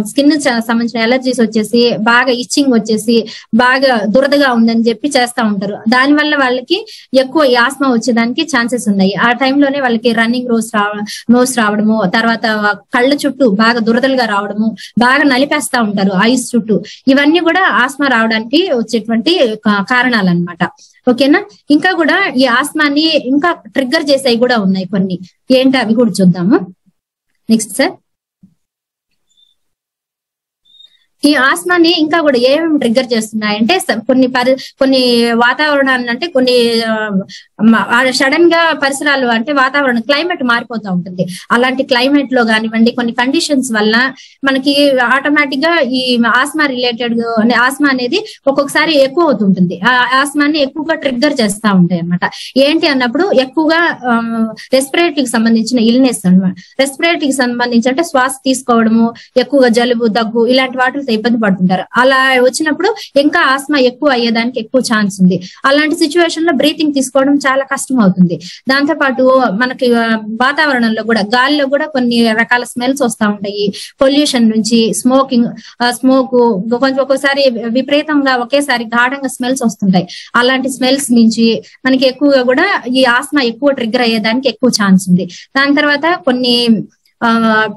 స్కిన్ సంబంధించిన అలర్జీస్ వచ్చేసి బాగా ఇచ్చింగ్ వచ్చేసి బాగా దురదగా ఉందని చెప్పి చేస్తా ఉంటారు. దానివల్ల వాళ్ళకి ఎక్కువ ఆస్మా వచ్చేదానికి ఛాన్సెస్ ఉన్నాయి. ఆ టైంలోనే వాళ్ళకి రన్నింగ్ నోస్ రావడము, తర్వాత కళ్ళ చుట్టూ బాగా దురదలుగా రావడము, బాగా నలిపేస్తా ఉంటారు ఐస్ చుట్టూ. ఇవన్నీ కూడా ఆస్మా రావడానికి వచ్చేటువంటి కారణాలు అన్నమాట. ఓకేనా. ఇంకా కూడా ఈ ఆస్మాని ఇంకా ట్రిగ్గర్ చేసేవి కూడా ఉన్నాయి కొన్ని. ఏంటి అవి కూడా చూద్దాము. నెక్స్ట్ సార్, ఈ ఆస్మాని ఇంకా కూడా ఏమేమి ట్రిగ్గర్ చేస్తున్నాయంటే కొన్ని వాతావరణాన్ని, అంటే కొన్ని సడన్ గా పరిసరాలు, అంటే వాతావరణం క్లైమేట్ మారిపోతూ ఉంటుంది. అలాంటి క్లైమేట్ లో కానివ్వండి, కొన్ని కండిషన్స్ వల్ల మనకి ఆటోమేటిక్ గా ఈ ఆస్మా రిలేటెడ్ ఆస్మా అనేది ఒక్కొక్కసారి ఎక్కువ అవుతుంటుంది. ఆ ఆస్మాని ఎక్కువగా ట్రిగ్గర్ చేస్తా ఉంటాయి అన్నమాట. ఏంటి అన్నప్పుడు ఎక్కువగా రెస్పిరేటరీకి సంబంధించిన ఇల్నెస్ అన్నమాట. రెస్పిరేటరీకి సంబంధించి అంటే శ్వాస తీసుకోవడము, ఎక్కువగా జలుబు, దగ్గు ఇలాంటి వాటితో ఇబ్బంది పడుతుంటారు. అలా వచ్చినప్పుడు ఇంకా ఆస్మా ఎక్కువ అయ్యేదానికి ఎక్కువ ఛాన్స్ ఉంది. అలాంటి సిచ్యువేషన్ లో బ్రీతింగ్ తీసుకోవడం చాలా కష్టం అవుతుంది. దాంతో పాటు మనకి వాతావరణంలో కూడా, గాలిలో కూడా కొన్ని రకాల స్మెల్స్ వస్తూ ఉంటాయి. పొల్యూషన్ నుంచి, స్మోక్ ఒక్కోసారి విపరీతంగా ఒకేసారి గాఢంగా స్మెల్స్ వస్తుంటాయి. అలాంటి స్మెల్స్ నుంచి మనకి ఎక్కువగా కూడా ఈ ఆస్మా ఎక్కువ ట్రిగ్గర్ అయ్యేదానికి ఎక్కువ ఛాన్స్ ఉంది. దాని తర్వాత కొన్ని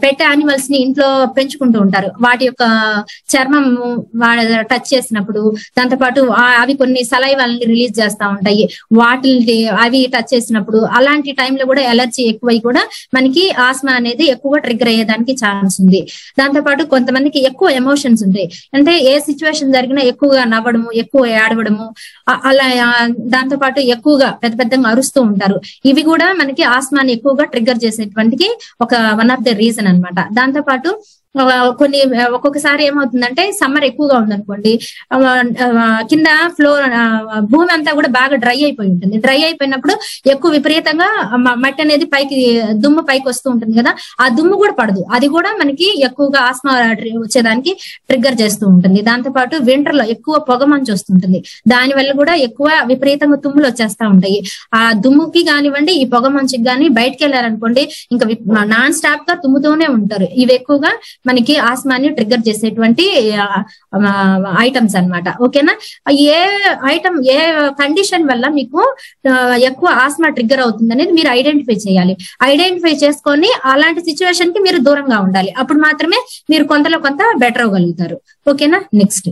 పెట్ యానిమల్స్ ని ఇంట్లో పెంచుకుంటూ ఉంటారు. వాటి యొక్క చర్మం టచ్ చేసినప్పుడు, దాంతో పాటు అవి కొన్ని సలైవాల్ని రిలీజ్ చేస్తా ఉంటాయి. వాటిని అవి టచ్ చేసినప్పుడు అలాంటి టైంలో కూడా ఎలర్జీ ఎక్కువై కూడా మనకి ఆస్మా అనేది ఎక్కువగా ట్రిగ్గర్ అయ్యేదానికి ఛాన్స్ ఉంది. దాంతో పాటు కొంతమందికి ఎక్కువ ఎమోషన్స్ ఉంటాయి. అంటే ఏ సిచ్యువేషన్ జరిగినా ఎక్కువగా నవ్వడము, ఎక్కువ ఏడవడము, అలా దాంతో పాటు ఎక్కువగా పెద్దగా అరుస్తూ ఉంటారు. ఇవి కూడా మనకి ఆస్మాని ఎక్కువగా ట్రిగ్గర్ చేసేటువంటి ఒక వన్ ఆఫ్ ద రీజన్ అన్నమాట. దాంతో పాటు ఒక్కొక్కసారి ఏమవుతుందంటే సమ్మర్ ఎక్కువగా ఉందనుకోండి, కింద ఫ్లోర్ భూమి అంతా కూడా బాగా డ్రై అయిపోయి ఉంటుంది. డ్రై అయిపోయినప్పుడు ఎక్కువ విపరీతంగా మట్టి అనేది దుమ్ము పైకి వస్తూ ఉంటుంది కదా, ఆ దుమ్ము కూడా పడదు. అది కూడా మనకి ఎక్కువగా ఆస్మా వచ్చేదానికి ట్రిగ్గర్ చేస్తూ ఉంటుంది. దాంతో పాటు వింటర్ లో ఎక్కువ పొగ మంచు వస్తుంటుంది. దాని వల్ల కూడా ఎక్కువ విపరీతంగా తుమ్ములు వచ్చేస్తా ఉంటాయి. ఆ దుమ్ముకి కానివ్వండి, ఈ పొగ మంచుకి కానీ బయటకు వెళ్ళారనుకోండి ఇంకా నాన్ స్టాప్ గా తుమ్ముతూనే ఉంటారు. ఇవి ఎక్కువగా మనకి ఆస్మాని ట్రిగ్గర్ చేసేటువంటి ఐటమ్స్ అన్నమాట. ఓకేనా? ఏ ఐటమ్ ఏ కండిషన్ వల్ల మీకు ఎక్కువ ఆస్మా ట్రిగ్గర్ అవుతుంది అనేది మీరు ఐడెంటిఫై చేయాలి. ఐడెంటిఫై చేసుకొని అలాంటి సిచ్యువేషన్ కి మీరు దూరంగా ఉండాలి. అప్పుడు మాత్రమే మీరు కొంతలో కొంత బెటర్ అవ్వగలుగుతారు. ఓకేనా? నెక్స్ట్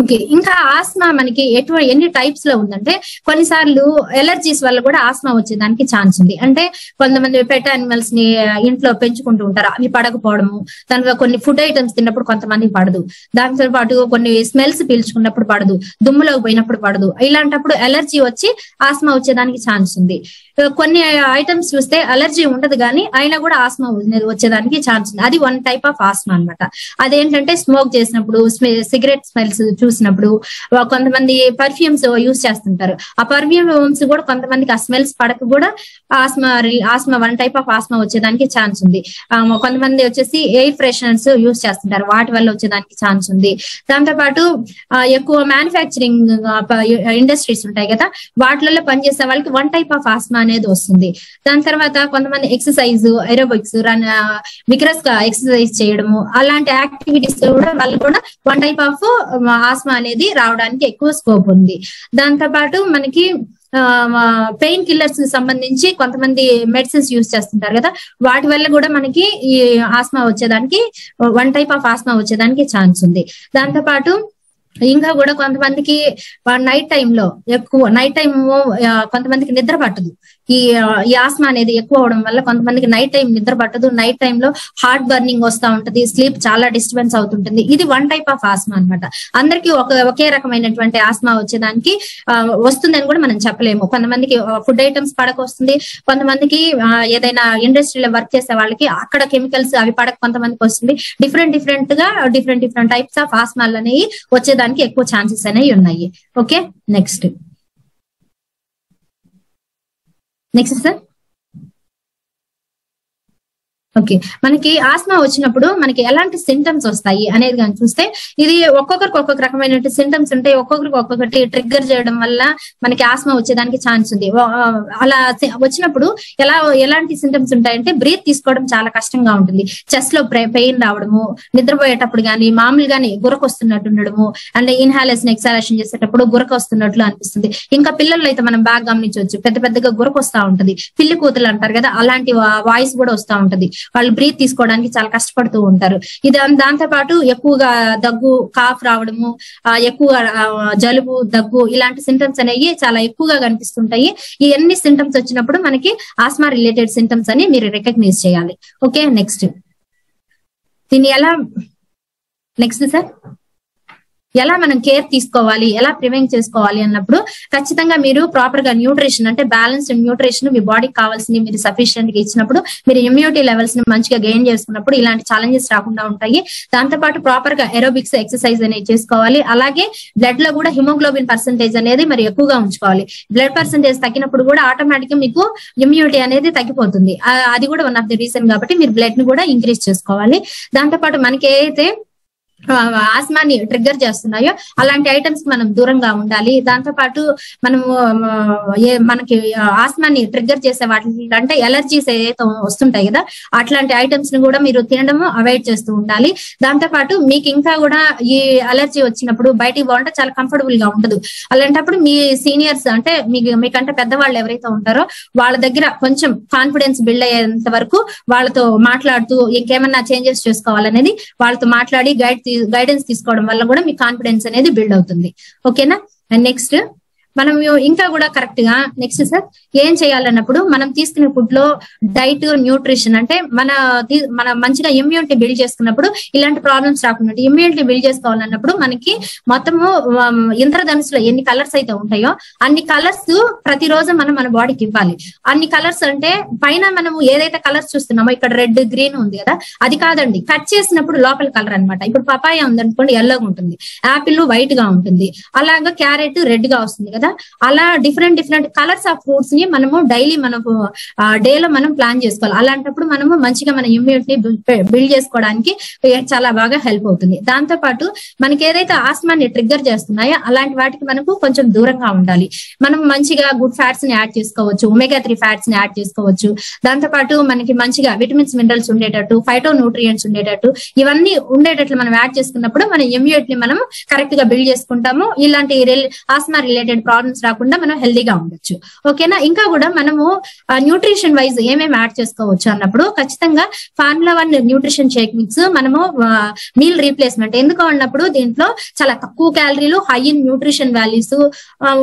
ఓకే, ఇంకా ఆస్మా మనకి ఎన్ని టైప్స్ లో ఉందంటే కొన్నిసార్లు ఎలర్జీస్ వల్ల కూడా ఆస్మా వచ్చేదానికి ఛాన్స్ ఉంది. అంటే కొంతమంది పెట్ యానిమల్స్ ని ఇంట్లో పెంచుకుంటూ ఉంటారు, అవి పడకపోవడము, దానిలో కొన్ని ఫుడ్ ఐటమ్స్ తిన్నప్పుడు కొంతమందికి పడదు, దాంతో పాటు కొన్ని స్మెల్స్ పీల్చుకున్నప్పుడు పడదు, దుమ్ములోకి పోయినప్పుడు పడదు, ఇలాంటప్పుడు ఎలర్జీ వచ్చి ఆస్మా వచ్చేదానికి ఛాన్స్ ఉంది. కొన్ని ఐటమ్స్ చూస్తే అలర్జీ ఉండదు కానీ అయినా కూడా ఆస్మా వచ్చేదానికి ఛాన్స్ ఉంది. అది వన్ టైప్ ఆఫ్ ఆస్మా అనమాట. అదేంటంటే స్మోక్ చేసినప్పుడు, సిగరెట్ స్మెల్స్ చూసినప్పుడు, కొంతమంది పర్ఫ్యూమ్స్ యూజ్ చేస్తుంటారు, ఆ పర్ఫ్యూమ్స్ కూడా కొంతమందికి ఆ స్మెల్స్ పడక కూడా asthma one type of asthma వచ్చేదానికి ఛాన్స్ ఉంది. కొంతమంది వచ్చేసి ఎయిర్ ఫ్రెషనర్స్ యూజ్ చేస్తుంటారు, వాటి వల్ల వచ్చేదానికి ఛాన్స్ ఉంది. దాంతో పాటు ఎక్కువ మ్యానుఫ్యాక్చరింగ్ ఇండస్ట్రీస్ ఉంటాయి కదా, వాటిలలో పనిచేసే వాళ్ళకి వన్ టైప్ ఆఫ్ ఆస్మా అనేది వస్తుంది. దాని తర్వాత కొంతమంది ఎక్సర్సైజ్, ఏరోబిక్స్, విగ్రస్ గా ఎక్సర్సైజ్ చేయడము, అలాంటి యాక్టివిటీస్ కూడా వాళ్ళు కూడా వన్ టైప్ ఆఫ్ ఆస్మా అనేది రావడానికి ఎక్కువ స్కోప్ ఉంది. దాంతో పాటు మనకి పెయిన్ కిల్లర్స్ కి సంబంధించి కొంతమంది మెడిసిన్స్ యూజ్ చేస్తుంటారు కదా, వాటి వల్ల కూడా మనకి ఈ ఆస్మా వచ్చేదానికి వన్ టైప్ ఆఫ్ ఆస్మా వచ్చేదానికి ఛాన్స్ ఉంది. దాంతో పాటు ఇంకా కూడా కొంతమందికి నైట్ టైంలో ఎక్కువ కొంతమందికి నిద్ర పట్టదు. ఈ ఆస్మా అనేది ఎక్కువ అవడం వల్ల కొంతమందికి నైట్ టైం నిద్ర పట్టదు, నైట్ టైంలో హార్ట్ బర్నింగ్ వస్తూ ఉంటది, స్లీప్ చాలా డిస్టర్బెన్స్ అవుతుంటుంది. ఇది వన్ టైప్ ఆఫ్ ఆస్మా అనమాట. అందరికి ఒకే రకమైనటువంటి ఆస్మా వచ్చేదానికి వస్తుందని కూడా మనం చెప్పలేము. కొంతమందికి ఫుడ్ ఐటమ్స్ పడక వస్తుంది, కొంతమందికి ఏదైనా ఇండస్ట్రీలో వర్క్ చేసే వాళ్ళకి అక్కడ కెమికల్స్ అవి పడక కొంతమందికి వస్తుంది. డిఫరెంట్ టైప్స్ ఆఫ్ ఆస్మాలు అనేవి వచ్చేదానికి ఎక్కువ ఛాన్సెస్ అనేవి ఉన్నాయి. Okay, next sir. ఓకే, మనకి ఆస్మా వచ్చినప్పుడు మనకి ఎలాంటి సింటమ్స్ వస్తాయి అనేది కానీ చూస్తే ఇది ఒక్కొక్కరికి ఒక్కొక్క రకమైన సింటమ్స్ ఉంటాయి. ఒక్కొక్కరికి ఒక్కొక్కటి ట్రిగ్గర్ చేయడం వల్ల మనకి ఆస్మా వచ్చేదానికి ఛాన్స్ ఉంది. అలా వచ్చినప్పుడు ఎలాంటి సింటమ్స్ ఉంటాయంటే బ్రీత్ తీసుకోవడం చాలా కష్టంగా ఉంటుంది, చెస్ట్ లో పెయిన్ రావడము, నిద్రపోయేటప్పుడు కానీ మామూలుగానే గురకొస్తున్నట్టు ఉండడము, అంటే ఇన్హాలేషన్ ఎక్సాలేషన్ చేసేటప్పుడు గురకొస్తున్నట్లు అనిపిస్తుంది. ఇంకా పిల్లలు అయితే మనం బాగా గమనించవచ్చు, పెద్దగా గురకొస్తా ఉంటది, పిల్లి కూతులు అంటారు కదా, అలాంటి వాయిస్ కూడా వస్తా ఉంటది. వాళ్ళు బ్రీత్ తీసుకోవడానికి చాలా కష్టపడుతూ ఉంటారు. దాంతో పాటు ఎక్కువగా దగ్గు, కాఫ్ రావడము, ఎక్కువ జలుబు, దగ్గు, ఇలాంటి సింటమ్స్ అనేవి చాలా ఎక్కువగా కనిపిస్తుంటాయి. ఈ అన్ని సింటమ్స్ వచ్చినప్పుడు మనకి ఆస్మా రిలేటెడ్ సింటమ్స్ అని మీరు రికగ్నైజ్ చేయాలి. ఓకే, నెక్స్ట్ దీన్ని నెక్స్ట్ సార్ ఎలా మనం కేర్ తీసుకోవాలి, ఎలా ప్రివెంట్ చేసుకోవాలి అన్నప్పుడు ఖచ్చితంగా మీరు ప్రాపర్ గా న్యూట్రిషన్, అంటే బ్యాలెన్స్డ్ న్యూట్రిషన్ మీ బాడీకి కావాల్సింది మీరు సఫిషియెంట్ గా ఇచ్చినప్పుడు, మీరు ఇమ్యూనిటీ లెవెల్స్ ని మంచిగా గెయిన్ చేసుకున్నప్పుడు ఇలాంటి ఛాలెంజెస్ రాకుండా ఉంటాయి. దాంతో పాటు ప్రాపర్ గా ఏరోబిక్స్ ఎక్సర్సైజ్ అనేది చేసుకోవాలి. అలాగే బ్లడ్ లో కూడా హిమోగ్లోబిన్ పర్సెంటేజ్ అనేది మరి ఎక్కువగా ఉంచుకోవాలి. బ్లడ్ పర్సెంటేజ్ తగ్గినప్పుడు కూడా ఆటోమేటిక్ గా మీకు ఇమ్యూనిటీ అనేది తగ్గిపోతుంది. అది కూడా వన్ ఆఫ్ ది రీజన్ కాబట్టి మీరు బ్లడ్ ని కూడా ఇంక్రీజ్ చేసుకోవాలి. దాంతో పాటు మనకి ఏదైతే ఆస్మాని ట్రిగ్గర్ చేస్తున్నాయో అలాంటి ఐటమ్స్ కి మనం దూరంగా ఉండాలి. దాంతో పాటు మనము మనకి ఆస్మాని ట్రిగ్గర్ చేసే వాటి అంటే ఎలర్జీస్ ఏదైతే వస్తుంటాయి కదా, అట్లాంటి ఐటమ్స్ ని కూడా మీరు తినడము అవాయిడ్ చేస్తూ ఉండాలి. దాంతో పాటు మీకు ఇంకా కూడా ఈ అలర్జీ వచ్చినప్పుడు బయటికి పోవాలంటే చాలా కంఫర్టబుల్ గా ఉండదు. అలాంటప్పుడు మీ సీనియర్స్, అంటే మీకంటే పెద్దవాళ్ళు ఎవరైతే ఉంటారో వాళ్ళ దగ్గర కొంచెం కాన్ఫిడెన్స్ బిల్డ్ అయ్యేంత వరకు వాళ్ళతో మాట్లాడుతూ ఇంకేమన్నా చేంజెస్ చేసుకోవాలనేది వాళ్ళతో మాట్లాడి గైడెన్స్ తీసుకోవడం వల్ల కూడా మీ కాన్ఫిడెన్స్ అనేది బిల్డ్ అవుతుంది. ఓకేనా? అండ్ నెక్స్ట్ మనం ఇంకా కూడా కరెక్ట్ గా నెక్స్ట్ సార్ ఏం చేయాలన్నప్పుడు మనం తీసుకునే ఫుడ్ లో డైట్, న్యూట్రిషన్, అంటే మన మంచిగా ఇమ్యూనిటీ బిల్డ్ చేసుకున్నప్పుడు ఇలాంటి ప్రాబ్లమ్స్ రాకుండా ఇమ్యూనిటీ బిల్డ్ చేసుకోవాలన్నప్పుడు మనకి మొత్తము ఇంద్రధనుసులో ఎన్ని కలర్స్ అయితే ఉంటాయో అన్ని కలర్స్ ప్రతిరోజు మనం మన బాడీకి ఇవ్వాలి. అన్ని కలర్స్ అంటే పైన మనము ఏదైతే కలర్స్ చూస్తున్నామో ఇక్కడ రెడ్, గ్రీన్ ఉంది కదా, అది కాదండి, కట్ చేసినప్పుడు లోపల కలర్ అనమాట. ఇప్పుడు పపాయ ఉందనుకోండి ఎల్లోగా ఉంటుంది, యాపిల్ వైట్ గా ఉంటుంది, అలాగా క్యారెట్ రెడ్ గా వస్తుంది కదా, కదా, అలా different different colours of fruits ని మనము డైలీ మనము డేలో మనం ప్లాన్ చేసుకోవాలి. అలాంటప్పుడు మనము మంచిగా మన ఇమ్యూనిటీని బిల్డ్ చేసుకోవడానికి చాలా బాగా హెల్ప్ అవుతుంది. దాంతో పాటు మనకి ఏదైతే ఆస్మాని ట్రిగ్గర్ చేస్తున్నాయో అలాంటి వాటికి మనకు కొంచెం దూరంగా ఉండాలి. మనం మంచిగా గుడ్ ఫ్యాట్స్ ని యాడ్ చేసుకోవచ్చు, ఒమేగా 3 ఫ్యాట్స్ ని యాడ్ చేసుకోవచ్చు. దాంతో పాటు మనకి మంచిగా విటమిన్స్ మినరల్స్ ఉండేటట్టు, ఫైటో న్యూట్రియంట్స్ ఉండేటట్టు, ఇవన్నీ ఉండేటట్లు మనం యాడ్ చేసుకున్నప్పుడు మన ఇమ్యూనిటీని మనం కరెక్ట్ గా బిల్డ్ చేసుకుంటాము. ఇలాంటి ఆస్మా రిలేటెడ్ ప్రాబ్లమ్స్ రాకుండా మనం హెల్దీగా ఉండొచ్చు. ఓకేనా. ఇంకా కూడా మనము న్యూట్రిషన్ వైజ్ ఏమేమి యాడ్ చేసుకోవచ్చు అన్నప్పుడు ఖచ్చితంగా ఫార్ములా 1 న్యూట్రిషన్ షేక్ మిక్స్ మనము మీల్ రీప్లేస్మెంట్ ఎందుకు అన్నప్పుడు దీంట్లో చాలా తక్కువ క్యాలరీలు, హై ఇన్ న్యూట్రిషన్ వాల్యూస్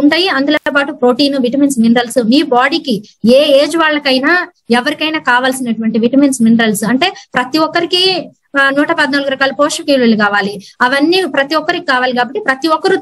ఉంటాయి. అందులో పాటు ప్రోటీన్, విటమిన్స్, మినరల్స్ మీ బాడీకి ఏ ఏజ్ వాళ్ళకైనా ఎవరికైనా కావాల్సినటువంటి విటమిన్స్, మినరల్స్ అంటే ప్రతి ఒక్కరికి 114 రకాల పోషక విలువలు కావాలి. అవన్నీ ప్రతి ఒక్కరికి కావాలి కాబట్టి ప్రతి ఒక్కరు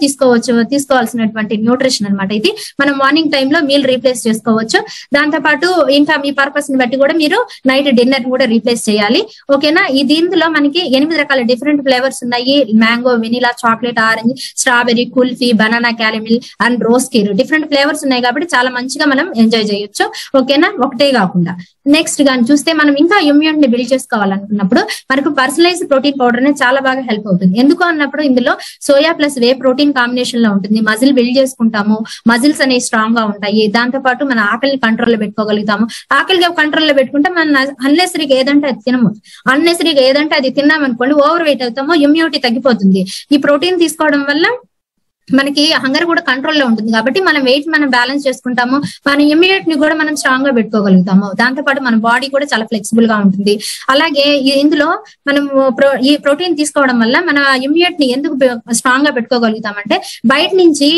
తీసుకోవాల్సినటువంటి న్యూట్రిషన్ అనమాట. ఇది మనం మార్నింగ్ టైంలో మీల్ రీప్లేస్ చేసుకోవచ్చు. దాంతో పాటు ఇంకా మీ పర్పస్ ని బట్టి కూడా మీరు నైట్ డిన్నర్ కూడా రీప్లేస్ చేయాలి. ఓకేనా. దీంట్లో మనకి 8 రకాల డిఫరెంట్ ఫ్లేవర్స్ ఉన్నాయి. Mango, vanilla, chocolate, orange, strawberry, kulfi, banana, caramel and rose kheer different flavours ఉన్నాయి కాబట్టి చాలా మంచిగా మనం ఎంజాయ్ చేయొచ్చు. ఓకేనా. ఒకటే కాకుండా నెక్స్ట్ గాని చూస్తే మనం ఇంకా ఇమ్యూనిటీని బిల్డ్ చేసుకోవాలనుకున్నప్పుడు మనకు పర్సనలైజ్డ్ ప్రోటీన్ పౌడర్ అనేది చాలా బాగా హెల్ప్ అవుతుంది. ఎందుకు అన్నప్పుడు ఇందులో soya plus whey protein combination లో ఉంటుంది. మజిల్ బిల్డ్ చేసుకుంటాము, మజిల్స్ అనేవి స్ట్రాంగ్ గా ఉంటాయి. దాంతో పాటు మన ఆకలిని కంట్రోల్ లో పెట్టుకోగలుగుతాము. ఆకలిగా కంట్రోల్ లో పెట్టుకుంటే మన అన్నెసరీగా ఏదంటే అది తినము. అన్నెసరీగా ఏదంటే అది తిన్నామనుకోండి ఓవర్ వెయిట్ అవుతాము, ఇమ్యూనిటీ తగ్గిపోతుంది. ఈ ప్రోటీన్ తీసుకోవడం వల్ల మనకి హంగర్ కూడా కంట్రోల్ లో ఉంటుంది కాబట్టి మనం వెయిట్ మనం బ్యాలెన్స్ చేసుకుంటాము, మన ఇమ్యూనిటీని కూడా మనం స్ట్రాంగ్ గా పెట్టుకోగలుగుతాము. దాంతో పాటు మన బాడీ కూడా చాలా ఫ్లెక్సిబుల్ గా ఉంటుంది. అలాగే ఇందులో మనం ఈ ప్రోటీన్ తీసుకోవడం వల్ల మన ఇమ్యూనిటీని ఎందుకు స్ట్రాంగ్ గా పెట్టుకోగలుగుతామంటే బయట నుంచి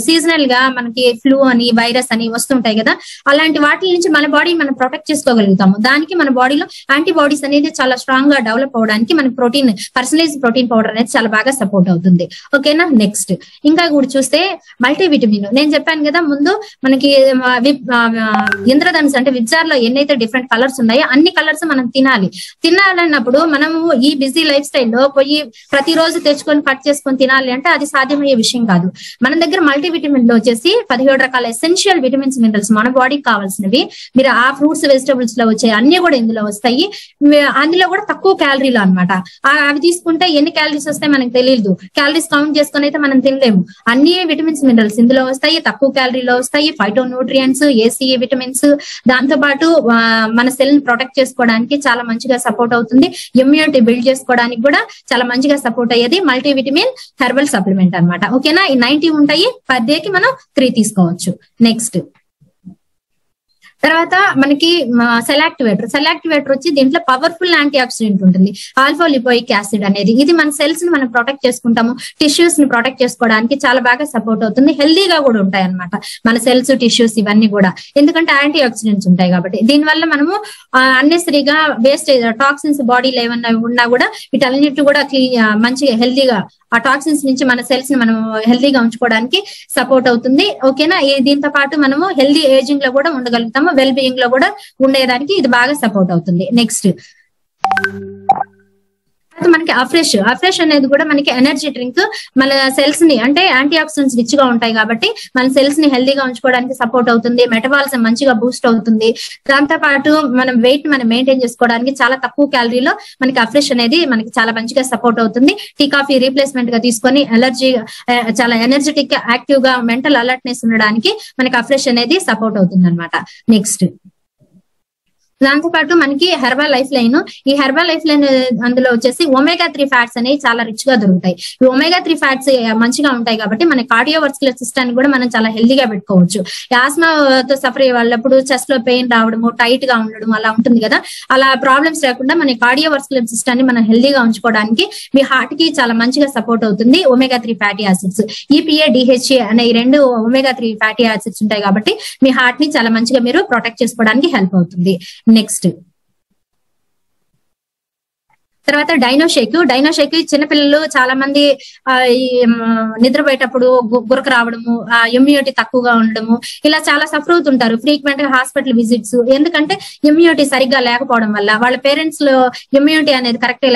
సీజనల్ గా మనకి ఫ్లూ అని, వైరస్ అని వస్తుంటాయి కదా, అలాంటి వాటి నుంచి మన బాడీ మనం ప్రొటెక్ట్ చేసుకోగలుగుతాము. దానికి మన బాడీలో యాంటీబాడీస్ అనేది చాలా స్ట్రాంగ్ గా డెవలప్ అవడానికి మనకి ప్రోటీన్, పర్సనలైజ్డ్ ప్రోటీన్ పౌడర్ అనేది చాలా బాగా సపోర్ట్ అవుతుంది. ఓకేనా. నెక్స్ట్ ఇంకా కూడా చూస్తే మల్టీవిటమిన్ నేను చెప్పాను కదా ముందు, మనకి ఇంద్రధనుసు అంటే విబ్జార్ లో ఎన్నైతే డిఫరెంట్ కలర్స్ ఉన్నాయో అన్ని కలర్స్ మనం తినాలన్నప్పుడు మనము ఈ బిజీ లైఫ్ స్టైల్లో పోయి ప్రతిరోజు తెచ్చుకొని కట్ చేసుకొని తినాలి అంటే అది సాధ్యమయ్యే విషయం కాదు. మన దగ్గర మల్టీవిటమిన్ లో వచ్చేసి 17 రకాల ఎసెన్షియల్ విటమిన్స్, మినరల్స్ మన బాడీకి కావాల్సినవి మీరు ఆ ఫ్రూట్స్, వెజిటబుల్స్ లో వచ్చే అన్ని కూడా ఇందులో వస్తాయి. అందులో కూడా తక్కువ క్యాలరీలు అనమాట. అవి తీసుకుంటే ఎన్ని క్యాలరీస్ వస్తాయి మనకు తెలియదు. క్యాలరీస్ కౌంట్ చేసుకొని అయితే మనం తినలేము. అన్ని విటమిన్స్, మినరల్స్ ఇందులో వస్తాయి, తక్కువ క్యాలరీలో వస్తాయి. ఫైటో న్యూట్రియంట్స్, ఏసీఏ విటమిన్స్, దాంతో పాటు మన సెల్ ని ప్రొటెక్ట్ చేసుకోవడానికి చాలా మంచిగా సపోర్ట్ అవుతుంది. ఇమ్యూనిటీ బిల్డ్ చేసుకోవడానికి కూడా చాలా మంచిగా సపోర్ట్ అయ్యేది మల్టీవిటమిన్ హెర్బల్ సప్లిమెంట్ అనమాట. ఓకేనా. ఈ 90 ఉంటాయి, పర్ డే కి మనం 3 తీసుకోవచ్చు. నెక్స్ట్ తర్వాత మనకి సెలాక్టివేటర్ వచ్చి దీంట్లో పవర్ఫుల్ యాంటీ ఆక్సిడెంట్ ఉంటుంది, ఆల్ఫా లిపోయిక్ యాసిడ్ అనేది. ఇది మన సెల్స్ ని మనం ప్రొటెక్ట్ చేసుకుంటాము, టిష్యూస్ ని ప్రొటెక్ట్ చేసుకోవడానికి చాలా బాగా సపోర్ట్ అవుతుంది. హెల్దీగా కూడా ఉంటాయి అనమాట మన సెల్స్, టిష్యూస్ ఇవన్నీ కూడా, ఎందుకంటే యాంటీ ఆక్సిడెంట్స్ ఉంటాయి కాబట్టి. దీనివల్ల మనము అన్నెసరీగా వేస్టేజ్ టాక్సిన్స్ బాడీలో ఏమన్నా ఉన్నా కూడా వీటన్నిటి కూడా మంచిగా హెల్దీగా ఆ టాక్సిన్స్ నుంచి మన సెల్స్ ని మనం హెల్దీగా ఉంచుకోవడానికి సపోర్ట్ అవుతుంది. ఓకేనా. దీంతో పాటు మనము హెల్దీ ఏజింగ్ లో కూడా ఉండగలుగుతాము, వెల్ బీయింగ్ లో కూడా ఉండేదానికి ఇది బాగా సపోర్ట్ అవుతుంది. నెక్స్ట్ మనకి అఫ్రెష్ అనేది కూడా మనకి ఎనర్జీ డ్రింక్. మన సెల్స్ ని అంటే యాంటీ ఆక్సిడెంట్స్ రిచ్ గా ఉంటాయి కాబట్టి మన సెల్స్ ని హెల్దీగా ఉంచుకోవడానికి సపోర్ట్ అవుతుంది. మెటబాలిజం మంచిగా బూస్ట్ అవుతుంది. దాంతో పాటు మనం వెయిట్ మనం మెయింటైన్ చేసుకోవడానికి చాలా తక్కువ క్యాలరీలో మనకి అఫ్రెష్ అనేది మనకి చాలా మంచిగా సపోర్ట్ అవుతుంది. టీ కాఫీ రీప్లేస్మెంట్ గా తీసుకొని చాలా ఎనర్జెటిక్, యాక్టివ్ గా, మెంటల్ అలర్ట్నెస్ ఉండడానికి మనకి అఫ్రెష్ అనేది సపోర్ట్ అవుతుంది అనమాట. నెక్స్ట్ దాంతో పాటు మనకి హెర్బల్ లైఫ్ లైన్, ఈ హెర్బల్ లైఫ్ లైన్ అందులో వచ్చేసి ఒమేగా 3 ఫ్యాట్స్ అనేవి చాలా రిచ్ గా దొరుకుతాయి. ఈ ఒమేగా 3 ఫ్యాట్స్ మంచిగా ఉంటాయి కాబట్టి మన కార్డియోవర్స్కులర్ సిస్టమ్ కూడా మనం చాలా హెల్దీగా పెట్టుకోవచ్చు. ఆస్మాతో సఫర్ అయ్యే వాళ్ళప్పుడు చెస్ట్ లో పెయిన్ రావడము, టైట్ గా ఉండడం అలా ఉంటుంది కదా, అలా ప్రాబ్లమ్స్ లేకుండా మన కార్డియోవర్స్కులర్ సిస్టమ్ ని మనం హెల్దీగా ఉంచుకోవడానికి మీ హార్ట్ కి చాలా మంచిగా సపోర్ట్ అవుతుంది omega 3 fatty acids. EPA, DHA అనే ఈ 2 ఒమేగా 3 ఫ్యాటీ యాసిడ్స్ ఉంటాయి కాబట్టి మీ హార్ట్ ని చాలా మంచిగా మీరు ప్రొటెక్ట్ చేసుకోవడానికి హెల్ప్ అవుతుంది. నెక్స్ట్ తర్వాత డైనోషేక్ చిన్నపిల్లలు చాలా మంది నిద్రపోయేటప్పుడు గురక రావడము, ఇమ్యూనిటీ తక్కువగా ఉండడము, ఇలా చాలా సఫర్ అవుతుంటారు ఫ్రీక్వెంట్ గా హాస్పిటల్ విజిట్స్. ఎందుకంటే ఇమ్యూనిటీ సరిగ్గా లేకపోవడం వల్ల, వాళ్ళ పేరెంట్స్ లో ఇమ్యూనిటీ అనేది కరెక్ట్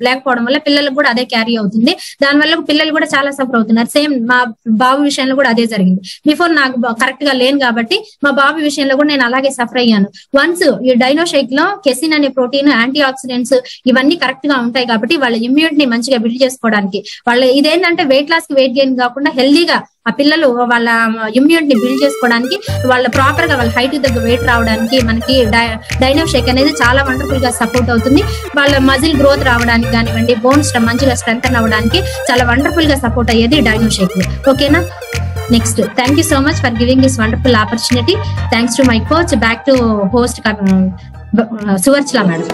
లేకపోవడం వల్ల పిల్లలకు కూడా అదే క్యారీ అవుతుంది. దానివల్ల పిల్లలు కూడా చాలా సఫర్ అవుతున్నారు. సేమ్ మా బాబు విషయంలో కూడా అదే జరిగింది. బిఫోర్ నాకు కరెక్ట్ గా లేను కాబట్టి మా బాబు విషయంలో కూడా నేను అలాగే సఫర్ అయ్యాను. వన్స్ ఈ డైనోషేక్ లో కెసిన్ అనే ప్రోటీన్, యాంటీ ఆక్సిడెంట్స్ ఇవన్నీ కరెక్ట్ గా ఉంటాయి కాబట్టి వాళ్ళ ఇమ్యూనిటీని మంచిగా బిల్డ్ చేసుకోవడానికి, వాళ్ళ ఇదేంటంటే వెయిట్ లాస్ కి వెయిట్ గెయిన్ కాకుండా హెల్దీగా ఆ పిల్లలు వాళ్ళ ఇమ్యూనిటీని బిల్డ్ చేసుకోవడానికి, వాళ్ళ ప్రాపర్ గా వాళ్ళ హైట్ దగ్గర వెయిట్ రావడానికి మనకి డైనోషేక్ అనేది చాలా వండర్ఫుల్ గా సపోర్ట్ అవుతుంది. వాళ్ళ మజిల్ గ్రోత్ రావడానికి కానివ్వండి, బోన్స్ మంచిగా స్ట్రెంథన్ అవ్వడానికి చాలా వండర్ఫుల్ గా సపోర్ట్ అయ్యేది డైనోషేక్. ఓకేనా? Next, thank you so much for giving this wonderful opportunity. Thanks to my coach. Back to host Suvarchala madam.